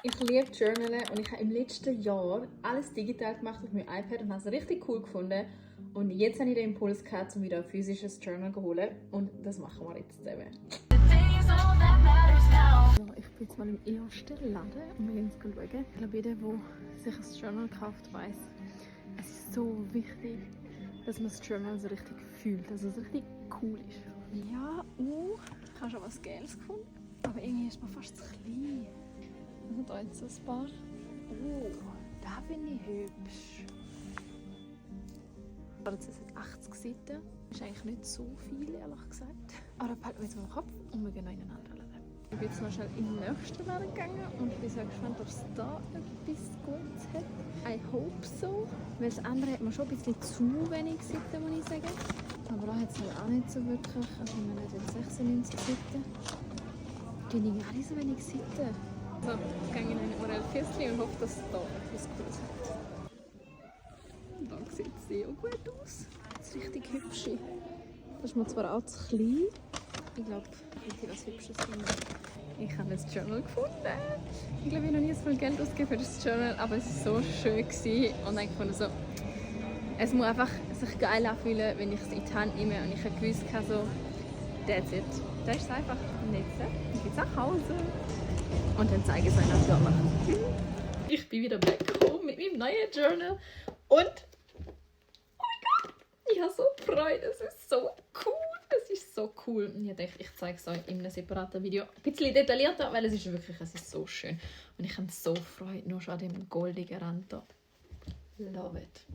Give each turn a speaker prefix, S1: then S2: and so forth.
S1: Ich liebe Journalen und ich habe im letzten Jahr alles digital gemacht auf meinem iPad und habe es richtig cool gefunden. Und jetzt habe ich den Impuls gehabt, um wieder ein physisches Journal zu holen. Und das machen wir jetzt zusammen. So, ich bin jetzt mal im ersten Laden und wir gehen jetzt schauen. Ich glaube, jeder, der sich ein Journal kauft, weiss, es ist so wichtig, dass man das Journal so richtig fühlt, dass es richtig cool ist. Ja, ich habe schon was Geiles gefunden, aber irgendwie ist mir fast zu klein. Und da jetzt ein paar. Oh, da finde ich hübsch. Das sind 80 Seiten. Das ist eigentlich nicht so viel, ehrlich gesagt. Aber da behalten wir jetzt mal den Kopf und wir gehen noch in einen anderen Laden. Ich bin jetzt mal schnell in den nächsten Laden gegangen und bin sehr gespannt, ob es da etwas Gutes hat. I hope so. Weil das andere hat mir schon ein bisschen zu wenig Seiten, muss ich sagen. Aber da hat es halt auch nicht so wirklich. Also wir haben jetzt 96 Seiten. Die haben alle so wenig Seiten. So, jetzt gehe ich in eine Orel-Fürstchen und hoffe, dass es da etwas Cooles hat. Da sieht es sehr gut aus. Das ist richtig hübsch. Das ist mir zwar auch zu klein. Ich glaube, ich hätte was Hübsches finden. Ich habe das Journal gefunden. Ich glaube, ich habe noch nie so viel Geld ausgegeben für das Journal, aber es war so schön. Und dann fand ich so, es muss einfach sich geil anfühlen, wenn ich es in die Hand nehme und ich habe gewusst, so, that's it. Das ist es einfach. Und jetzt gehe ich nach Hause. Und dann zeige ich es euch natürlich. Ich bin wieder back home mit meinem neuen Journal. Und, oh mein Gott, ich habe so Freude. Es ist so cool. Es ist so cool. Und ich denke, ich zeige es euch in einem separaten Video. Ein bisschen detaillierter, weil es ist wirklich, es ist so schön. Und ich habe so Freude, nur schon an dem goldigen Rand da. Love it.